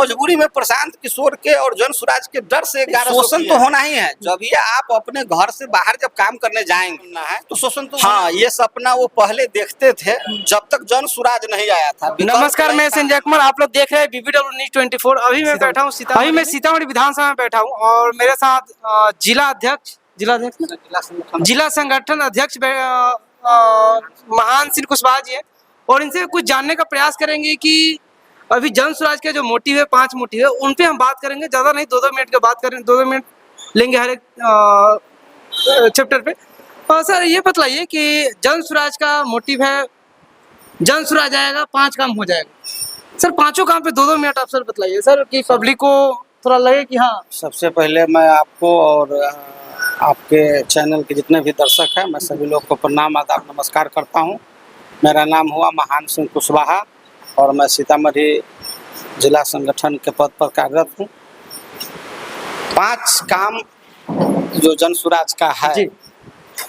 मजबूरी में प्रशांत किशोर के और जन स्वराज के डर से शोषण तो होना ही है। जब ये आप अपने घर से बाहर जब काम करने जाएंगे है तो शोषण तो हाँ, ये सपना वो पहले देखते थे जब तक जन स्वराज नहीं आया था। नमस्कार, मैं संजय कुमार, आप लोग देख रहे हैं BBW न्यूज़ 24। अभी मैं बैठा हूँ सीतामढ़ी विधानसभा में बैठा हूँ और मेरे साथ जिला संगठन अध्यक्ष महान सिंह कुशवाहा जी है और इनसे कुछ जानने का प्रयास करेंगे कि अभी जन स्वराज के जो मोटिव है, 5 मोटिव है, उन पे हम बात करेंगे। ज़्यादा नहीं, 2-2 मिनट की बात करेंगे, 2-2 मिनट लेंगे हर एक चैप्टर पे। सर ये बतलाइए कि जन स्वराज का मोटिव है जन स्वराज आएगा 5 काम हो जाएगा। सर 5 काम पे 2-2 मिनट आप सर बतलाइए सर, कि पब्लिक को थोड़ा लगे कि हाँ। सबसे पहले मैं आपको और आपके चैनल के जितने भी दर्शक हैं, मैं सभी लोग को प्रणाम, आदाब, नमस्कार करता हूं। मेरा नाम हुआ महान सिंह कुशवाहा और मैं सीतामढ़ी जिला संगठन के पद पर कार्यरत हूं। 5 काम जो जन स्वराज का है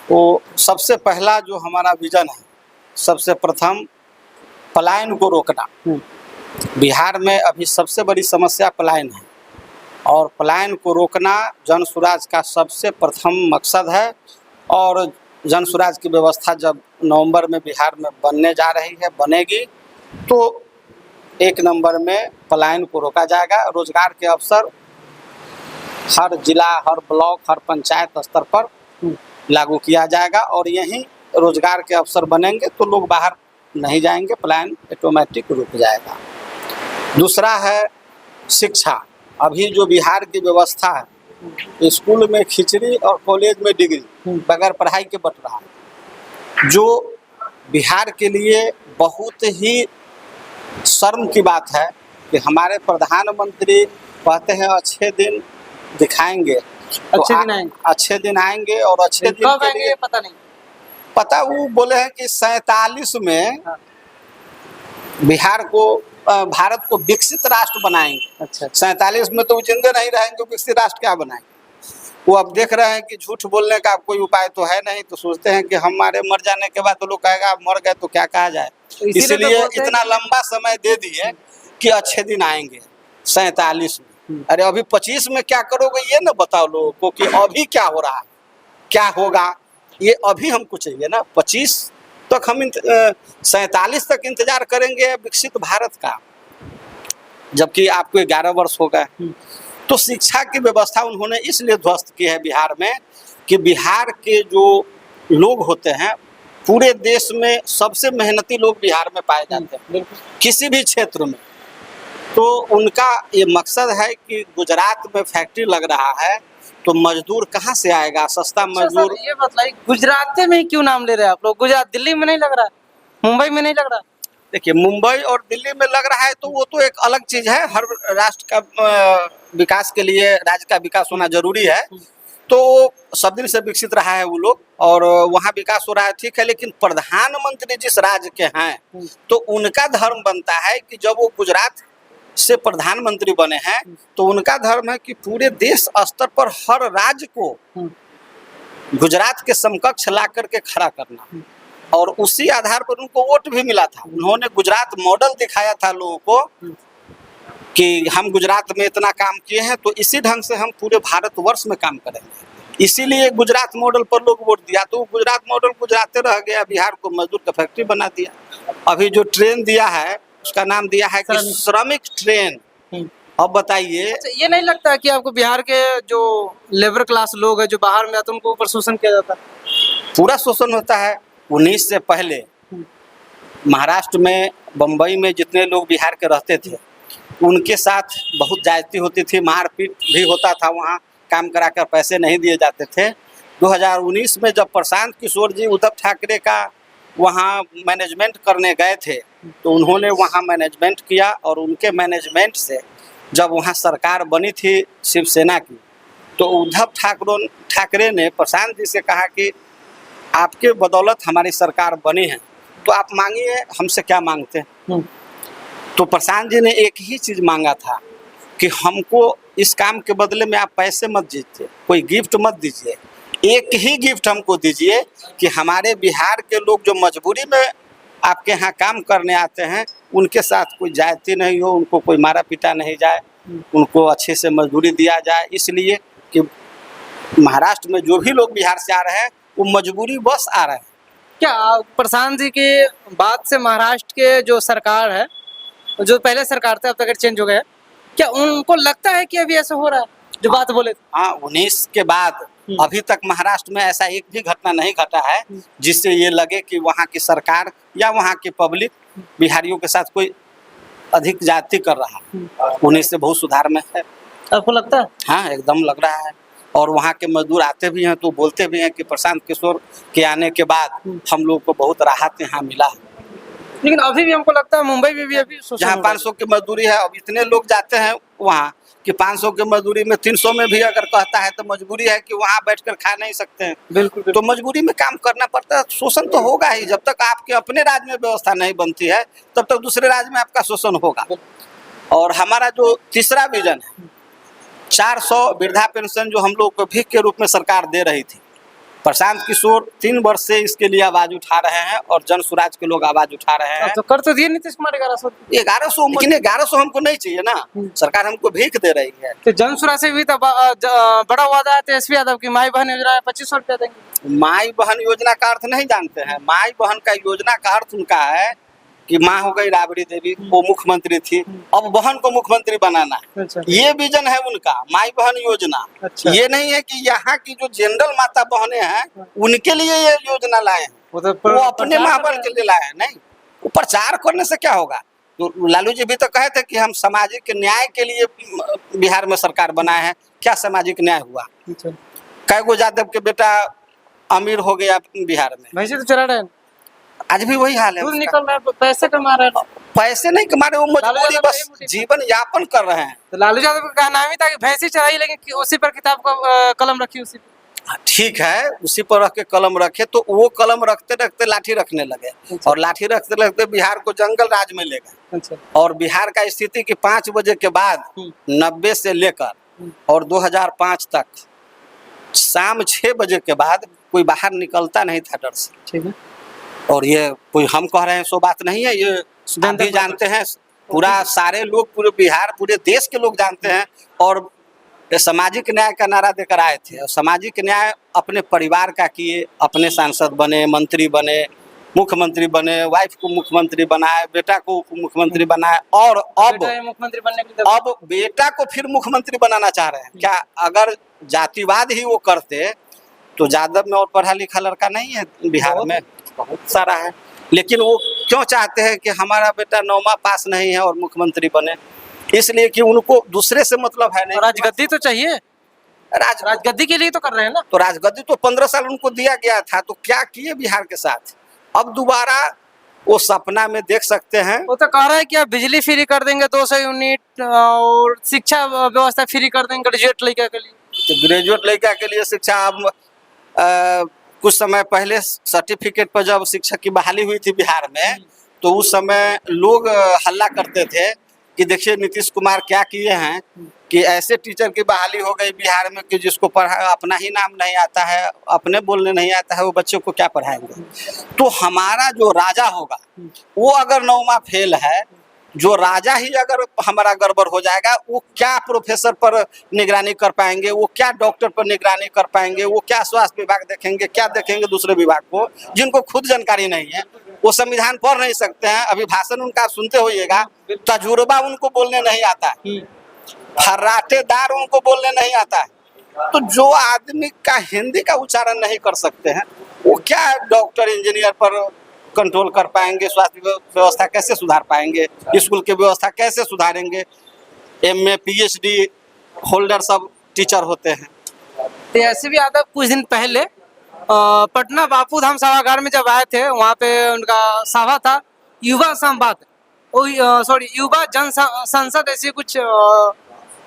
वो सबसे पहला जो हमारा विजन है, सबसे प्रथम पलायन को रोकना। बिहार में अभी सबसे बड़ी समस्या पलायन है और पलायन को रोकना जन स्वराज का सबसे प्रथम मकसद है। और जन स्वराज की व्यवस्था जब नवंबर में बिहार में बनने जा रही है, बनेगी, तो 1 नंबर में पलायन को रोका जाएगा। रोजगार के अवसर हर जिला, हर ब्लॉक, हर पंचायत स्तर पर लागू किया जाएगा और यहीं रोजगार के अवसर बनेंगे तो लोग बाहर नहीं जाएंगे, पलायन ऑटोमेटिक रुक जाएगा। दूसरा है शिक्षा। अभी जो बिहार की व्यवस्था है, स्कूल में खिचड़ी और कॉलेज में डिग्री, बगैर पढ़ाई के बट रहा है, जो बिहार के लिए बहुत ही शर्म की बात है कि हमारे प्रधानमंत्री कहते हैं अच्छे दिन दिखाएंगे, अच्छे दिन आएंगे और अच्छे दिन कब आएंगे पता नहीं। पता वो बोले हैं कि 47 में बिहार को, भारत को विकसित राष्ट्र बनाएंगे। अच्छा। 47 में तो वो जिंदे नहीं रहेंगे, विकसित राष्ट्र क्या बनाएंगे। वो अब देख रहे हैं कि झूठ बोलने का कोई उपाय तो है नहीं, तो सोचते हैं कि हमारे मर जाने के बाद तो लोग कहेगा आप मर गए तो क्या कहा जाए, इसलिए इतना लंबा समय दे दिए कि अच्छे दिन आएंगे 47 में। अरे अभी 25 में क्या करोगे ये ना बताओ लोगों को कि अभी क्या हो रहा है, क्या होगा, ये अभी हमको चाहिए ना। 25 तक हम 47 तक इंतजार करेंगे विकसित भारत का, जबकि आपको 11 वर्ष हो गए। तो शिक्षा की व्यवस्था उन्होंने इसलिए ध्वस्त की है बिहार में कि बिहार के जो लोग होते हैं, पूरे देश में सबसे मेहनती लोग बिहार में पाए जाते हैं किसी भी क्षेत्र में। तो उनका ये मकसद है कि गुजरात में फैक्ट्री लग रहा है तो मजदूर कहाँ से आएगा, सस्ता मजदूर। ये बताइए गुजरात में क्यों नाम ले रहे हैं आप लोग? गुजरात, दिल्ली में नहीं लग रहा, मुंबई में नहीं लग रहा? देखिए, मुंबई और दिल्ली में लग रहा है तो वो तो एक अलग चीज है। हर राष्ट्र का विकास के लिए राज्य का विकास होना जरूरी है, तो सब दिन से विकसित रहा है वो लोग और वहाँ विकास हो रहा है, ठीक है। लेकिन प्रधानमंत्री जिस राज्य के हैं तो उनका धर्म बनता है कि जब वो गुजरात से प्रधानमंत्री बने हैं तो उनका धर्म है कि पूरे देश स्तर पर हर राज्य को गुजरात के समकक्ष ला करके खड़ा करना। और उसी आधार पर उनको वोट भी मिला था। उन्होंने गुजरात मॉडल दिखाया था लोगों को कि हम गुजरात में इतना काम किए हैं तो इसी ढंग से हम पूरे भारतवर्ष में काम करेंगे, इसीलिए गुजरात मॉडल पर लोग वोट दिया। तो गुजरात मॉडल गुजराते रह गया, बिहार को मजदूर का फैक्ट्री बना दिया। अभी जो ट्रेन दिया है उसका नाम दिया है कि श्रमिक ट्रेन। अब बताइए, अच्छा, ये नहीं लगता कि आपको बिहार के जो लेबर क्लास लोग हैं जो बाहर में आते हैं उनको ऊपर शोषण किया जाता है? पूरा शोषण होता है। 19 से पहले महाराष्ट्र में, बम्बई में जितने लोग बिहार के रहते थे उनके साथ बहुत ज्यादती होती थी, मारपीट भी होता था, वहाँ काम कराकर पैसे नहीं दिए जाते थे। 2019 में जब प्रशांत किशोर जी उद्धव ठाकरे का वहाँ मैनेजमेंट करने गए थे तो उन्होंने वहाँ मैनेजमेंट किया और उनके मैनेजमेंट से जब वहाँ सरकार बनी थी शिवसेना की, तो उद्धव ठाकरे ने प्रशांत जी से कहा कि आपके बदौलत हमारी सरकार बनी है तो आप मांगिए, हमसे क्या मांगते हैं। तो प्रशांत जी ने एक ही चीज़ मांगा था कि हमको इस काम के बदले में आप पैसे मत दीजिए, कोई गिफ्ट मत दीजिए, एक ही गिफ्ट हमको दीजिए कि हमारे बिहार के लोग जो मजबूरी में आपके यहाँ काम करने आते हैं उनके साथ कोई जाति नहीं हो, उनको कोई मारा पीटा नहीं जाए, उनको अच्छे से मजदूरी दिया जाए। इसलिए कि महाराष्ट्र में जो भी लोग बिहार से आ रहे हैं वो मजबूरी बस आ रहे हैं। क्या प्रशांत जी की बात से महाराष्ट्र के जो सरकार है, जो पहले सरकार थे अब तक चेंज हो गए, क्या उनको लगता है कि अभी ऐसा हो रहा है जो बात बोले थे? हाँ, 19 के बाद अभी तक महाराष्ट्र में ऐसा एक भी घटना नहीं घटा है जिससे ये लगे कि वहाँ की सरकार या वहाँ की पब्लिक बिहारियों के साथ कोई अधिक जाति कर रहा है। 19 से बहुत सुधार में है। आपको लगता है? हाँ, एकदम लग रहा है। और वहाँ के मजदूर आते भी हैं तो बोलते भी हैं कि प्रशांत किशोर के आने के बाद हम लोग को बहुत राहत यहाँ मिला है। लेकिन अभी भी हमको लगता है मुंबई में भी अभी जहाँ 500 की मजदूरी है, अब इतने लोग जाते हैं वहाँ कि 500 की मजदूरी में 300 में भी अगर कहता है तो मजबूरी है कि वहाँ बैठकर खा नहीं सकते हैं। बिल्कुल, तो मजबूरी में काम करना पड़ता है। शोषण तो होगा ही, जब तक आपके अपने राज्य में व्यवस्था नहीं बनती है तब तक दूसरे राज्य में आपका शोषण होगा। और हमारा जो तीसरा विजन है, 400 वृद्धा पेंशन जो हम लोग को भीख के रूप में सरकार दे रही थी, प्रशांत किशोर 3 वर्ष से इसके लिए आवाज उठा रहे हैं और जन स्वराज के लोग आवाज उठा रहे हैं। तो कर तो दिए नीतीश कुमार 1100, लेकिन 1100 हमको नहीं चाहिए ना, सरकार हमको भीख दे रही है। तो जन स्वराज से भी तो बड़ा वादा है तेजस्वी यादव की, माई बहन योजना 2500 रुपया देंगे। माई बहन योजना का अर्थ नहीं जानते हैं। माई बहन का योजना का अर्थ उनका है कि माँ हो गई राबड़ी देवी, वो मुख्यमंत्री थी, अब बहन को मुख्यमंत्री बनाना है। अच्छा। ये विजन है उनका, माई बहन योजना। अच्छा। ये नहीं है कि यहाँ की जो जनरल माता बहनें हैं उनके लिए ये योजना लाए हैं, वो अपने माँ बहन के लिए लाए हैं। नहीं, वो प्रचार करने से क्या होगा। तो लालू जी भी तो कहे थे कि हम सामाजिक न्याय के लिए बिहार में सरकार बनाए हैं। क्या सामाजिक न्याय हुआ? कई गो यादव के बेटा अमीर हो गया बिहार में, भैंसे तो चरा रहे हैं, आज भी वही हाल है। दूध निकल रहा है, पैसे कमा रहे हैं। पैसे नहीं कमा रहे, वो मजबूरी बस जीवन यापन कर रहे हैं। तो लालू यादव का नाम ही था कि भैंसी चराई, लेकिन उसी पर किताब का कलम रखी, उसी पर। ठीक है, उसी पर रख के कलम रखे तो वो कलम रखते रखते लाठी रखने लगे। अच्छा। और लाठी रखते रखते बिहार को जंगल राज में ले गए। अच्छा। और बिहार का स्थिति कि 5 बजे के बाद 90 से लेकर और 2005 तक शाम 6 बजे के बाद कोई बाहर निकलता नहीं था डर से। ठीक है। और ये कोई हम कह रहे हैं सो बात नहीं है, ये आप भी जानते हैं, पूरा सारे लोग, पूरे बिहार, पूरे देश के लोग जानते हैं। और सामाजिक न्याय का नारा देकर आए थे और सामाजिक न्याय अपने परिवार का किए, अपने सांसद बने, मंत्री बने, मुख्यमंत्री बने, वाइफ को मुख्यमंत्री बनाए, बेटा को मुख्यमंत्री बनाए। और अब मुख्यमंत्री बनने के अब बेटा को फिर मुख्यमंत्री बनाना चाह रहे हैं। क्या अगर जातिवाद ही वो करते तो यादव में और पढ़ा लिखा लड़का नहीं है बिहार में? बहुत सारा है। लेकिन वो क्यों चाहते हैं कि हमारा बेटा 9वां पास नहीं है और मुख्यमंत्री बने? इसलिए कि उनको दूसरे से मतलब है नहीं। राजगद्दी तो चाहिए, राजगद्दी के लिए तो कर रहे हैं ना। तो राजगद्दी तो 15 साल उनको दिया गया था, तो क्या किए बिहार के साथ? अब दोबारा वो सपना में देख सकते हैं। वो तो कह रहा है कि आप बिजली फ्री कर देंगे 200 यूनिट और शिक्षा व्यवस्था फ्री कर देंगे ग्रेजुएट लड़का के लिए। तो ग्रेजुएट लड़का के लिए शिक्षा, अब कुछ समय पहले सर्टिफिकेट पर जब शिक्षक की बहाली हुई थी बिहार में, तो उस समय लोग हल्ला करते थे कि देखिए नीतीश कुमार क्या किए हैं कि ऐसे टीचर की बहाली हो गई बिहार में कि जिसको पढ़ा अपना ही नाम नहीं आता है, अपने बोलने नहीं आता है, वो बच्चों को क्या पढ़ाएंगे। तो हमारा जो राजा होगा वो अगर 9वां फेल है, जो राजा ही अगर हमारा गड़बड़ हो जाएगा, वो क्या प्रोफेसर पर निगरानी कर पाएंगे, वो क्या डॉक्टर पर निगरानी कर पाएंगे, वो क्या स्वास्थ्य विभाग देखेंगे, क्या देखेंगे दूसरे विभाग को, जिनको खुद जानकारी नहीं है। वो संविधान पढ़ नहीं सकते हैं, अभी भाषण उनका सुनते होइएगा, तजुर्बा उनको बोलने नहीं आता है, फर्राटेदार उनको बोलने नहीं आता है। तो जो आदमी का हिंदी का उच्चारण नहीं कर सकते हैं, वो क्या डॉक्टर इंजीनियर पर कंट्रोल कर पाएंगे, स्वास्थ्य व्यवस्था कैसे सुधार पाएंगे, स्कूल की व्यवस्था कैसे सुधारेंगे। MA PhD होल्डर सब टीचर होते हैं। तेजस्वी यादव कुछ दिन पहले पटना बापू धाम सभागार में जब आए थे, वहाँ पे उनका सभा था, युवा संवाद, युवा जन संसद, ऐसी कुछ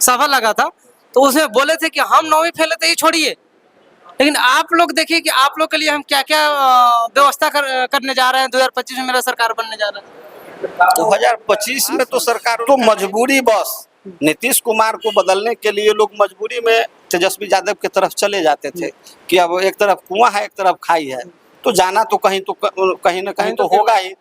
सभा लगा था। तो उसमें बोले थे कि हम 9वीं फेल थे, ये छोड़िए, लेकिन आप लोग देखिए कि आप लोग के लिए हम क्या क्या व्यवस्था करने जा रहे हैं। 2025 में मेरा सरकार बनने जा रहा है। 2025 में तो सरकार तो मजबूरी, बस नीतीश कुमार को बदलने के लिए लोग मजबूरी में तेजस्वी यादव की तरफ चले जाते थे कि अब एक तरफ कुआं है, एक तरफ खाई है, तो जाना तो कहीं न कहीं तो होगा ही।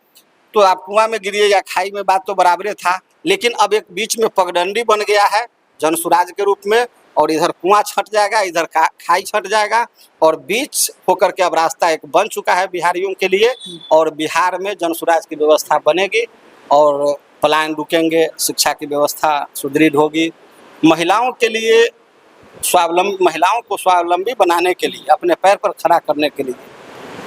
तो आप कुआं में गिरिए या खाई में, बात तो बराबरे था। लेकिन अब एक बीच में पगडंडी बन गया है जन सुराज के रूप में, और इधर कुआं छट जाएगा, इधर खाई छट जाएगा, और बीच होकर के अब रास्ता एक बन चुका है बिहारियों के लिए। और बिहार में जन सुराज की व्यवस्था बनेगी और पलायन रुकेंगे, शिक्षा की व्यवस्था सुदृढ़ होगी। महिलाओं के लिए महिलाओं को स्वावलंबी बनाने के लिए, अपने पैर पर खड़ा करने के लिए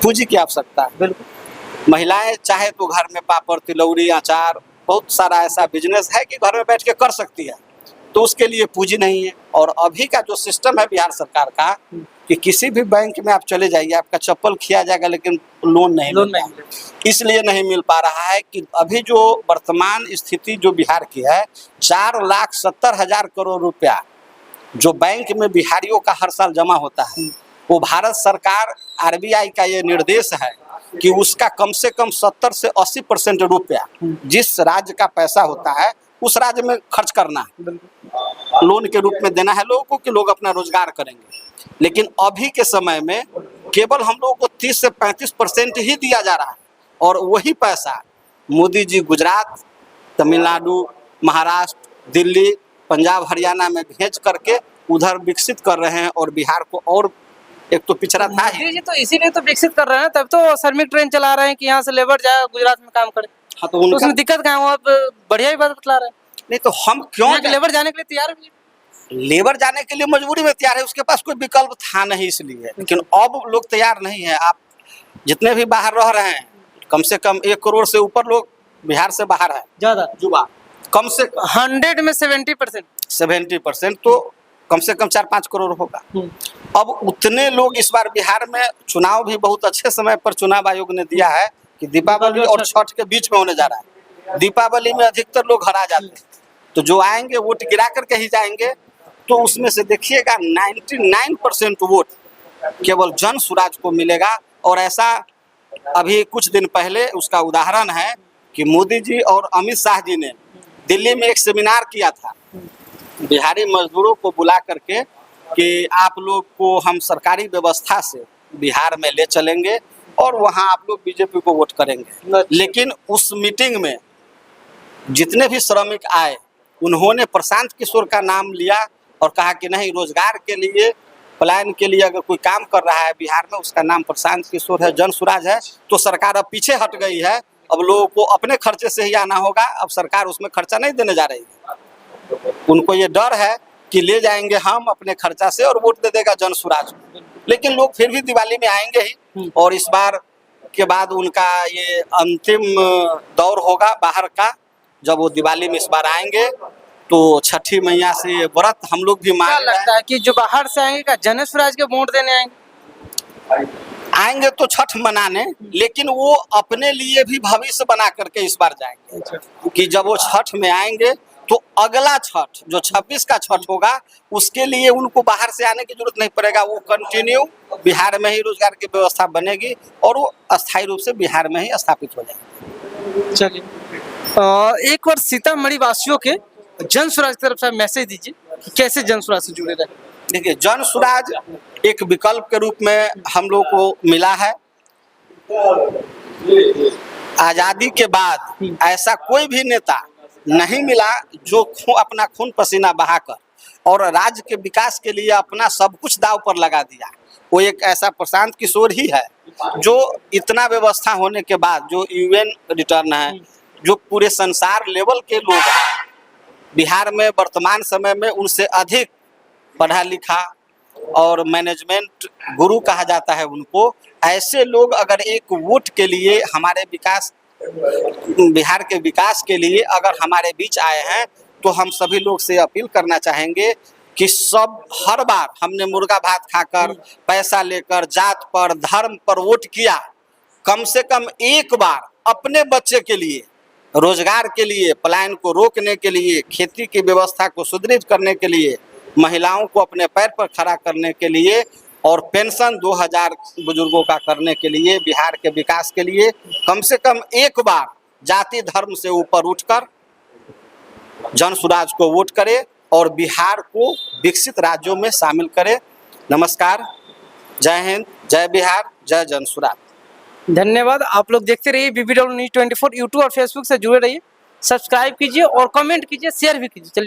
पूंजी की आवश्यकता है। बिल्कुल। महिलाएं चाहे तो घर में पापड़, तिलौरी, अचार, बहुत सारा ऐसा बिजनेस है कि घर में बैठ के कर सकती है, तो उसके लिए पूंजी नहीं है। और अभी का जो सिस्टम है बिहार सरकार का कि किसी भी बैंक में आप चले जाइए, आपका चप्पल खिया जाएगा लेकिन लोन नहीं। इसलिए नहीं मिल पा रहा है कि अभी जो वर्तमान स्थिति जो बिहार की है, 4,70,000 करोड़ रुपया जो बैंक में बिहारियों का हर साल जमा होता है, वो भारत सरकार, RBI का ये निर्देश है कि उसका कम से कम 70 से 80% रुपया जिस राज्य का पैसा होता है उस राज्य में खर्च करना है, लोन के रूप में देना है लोगों को कि लोग अपना रोजगार करेंगे। लेकिन अभी के समय में केवल हम लोगों को 30 से 35% ही दिया जा रहा है, और वही पैसा मोदी जी गुजरात, तमिलनाडु, महाराष्ट्र, दिल्ली, पंजाब, हरियाणा में भेज करके उधर विकसित कर रहे हैं। और बिहार को और एक तो पिछड़ा था ही। जी, तो इसीलिए तो विकसित कर रहे हैं, तब तो श्रमिक ट्रेन चला रहे हैं कि यहाँ से लेबर जाए गुजरात में काम करे। हाँ, तो उसमें दिक्कत क्या है? वो आप बढ़िया ही बात बतला रहे हैं। नहीं तो हम क्यों लेबर जाने के लिए तैयार भी? लेबर जाने के लिए मजबूरी में तैयार है, उसके पास कोई विकल्प था नहीं इसलिए। लेकिन अब लोग तैयार नहीं है। आप जितने भी बाहर रह रहे हैं, कम से कम 1 करोड़ से ऊपर लोग बिहार से बाहर है, ज्यादा युवा, कम से 100 में 70%, तो कम से कम 4-5 करोड़ होगा। अब उतने लोग इस बार बिहार में, चुनाव भी बहुत अच्छे समय पर चुनाव आयोग ने दिया है कि दीपावली और छठ के बीच में होने जा रहा है। दीपावली में अधिकतर लोग हरा जाते हैं, तो जो आएंगे वोट गिरा करके ही जाएंगे। तो उसमें से देखिएगा 99% वोट केवल जन सुराज को मिलेगा। और ऐसा अभी कुछ दिन पहले उसका उदाहरण है कि मोदी जी और अमित शाह जी ने दिल्ली में एक सेमिनार किया था बिहारी मजदूरों को बुला करके कि आप लोग को हम सरकारी व्यवस्था से बिहार में ले चलेंगे और वहां आप लोग बीजेपी को वोट करेंगे। लेकिन उस मीटिंग में जितने भी श्रमिक आए, उन्होंने प्रशांत किशोर का नाम लिया और कहा कि नहीं, रोजगार के लिए, पलायन के लिए अगर कोई काम कर रहा है बिहार में, उसका नाम प्रशांत किशोर है, जन सुराज है। तो सरकार अब पीछे हट गई है, अब लोगों को अपने खर्चे से ही आना होगा। अब सरकार उसमें खर्चा नहीं देने जा रही है। उनको ये डर है कि ले जाएंगे हम अपने खर्चा से और वोट दे देगा जन सुराज। लेकिन लोग फिर भी दिवाली में आएंगे ही, और इस बार के बाद उनका ये अंतिम दौर होगा बाहर का। जब वो दिवाली में इस बार आएंगे तो छठी मैया से व्रत हम लोग भी मान रहे हैं। लगता है कि जो बाहर से आएंगे का जन सुराज के वोट देने आएंगे तो छठ मनाने, लेकिन वो अपने लिए भी भविष्य बना करके इस बार जाएंगे कि जब वो छठ में आएंगे तो अगला छठ जो 26 का छठ होगा, उसके लिए उनको बाहर से आने की जरूरत नहीं पड़ेगा। वो कंटिन्यू बिहार में ही रोजगार की व्यवस्था बनेगी और वो अस्थायी रूप से बिहार में ही स्थापित हो जाएगी। चलिए, एक बार सीतामढ़ी वासियों के जन सुराज की तरफ से मैसेज दीजिए कि कैसे जन सुराज से जुड़े रहे। देखिए, जन सुराज एक विकल्प के रूप में हम लोग को मिला है। आजादी के बाद ऐसा कोई भी नेता नहीं मिला जो अपना खून पसीना बहाकर और राज्य के विकास के लिए अपना सब कुछ दांव पर लगा दिया। वो एक ऐसा प्रशांत किशोर ही है जो इतना व्यवस्था होने के बाद, जो UN रिटर्न है, जो पूरे संसार लेवल के लोग हैं बिहार में वर्तमान समय में, उनसे अधिक पढ़ा लिखा और मैनेजमेंट गुरु कहा जाता है उनको। ऐसे लोग अगर एक वोट के लिए हमारे विकास, बिहार के विकास के लिए अगर हमारे बीच आए हैं, तो हम सभी लोग से अपील करना चाहेंगे कि सब, हर बार हमने मुर्गा भात खाकर, पैसा लेकर, जात पर, धर्म पर वोट किया, कम से कम एक बार अपने बच्चे के लिए, रोजगार के लिए, पलायन को रोकने के लिए, खेती की व्यवस्था को सुदृढ़ करने के लिए, महिलाओं को अपने पैर पर खड़ा करने के लिए और पेंशन 2000 बुजुर्गों का करने के लिए, बिहार के विकास के लिए कम से कम एक बार जाति धर्म से ऊपर उठकर जन सुराज को वोट करे और बिहार को विकसित राज्यों में शामिल करे। नमस्कार, जय हिंद, जय बिहार, जय जन सुराज। धन्यवाद। आप लोग देखते रहिए BBW News 24 यूट्यूब और फेसबुक से जुड़े रहिए, सब्सक्राइब कीजिए और कमेंट कीजिए, शेयर भी कीजिए। चलिए।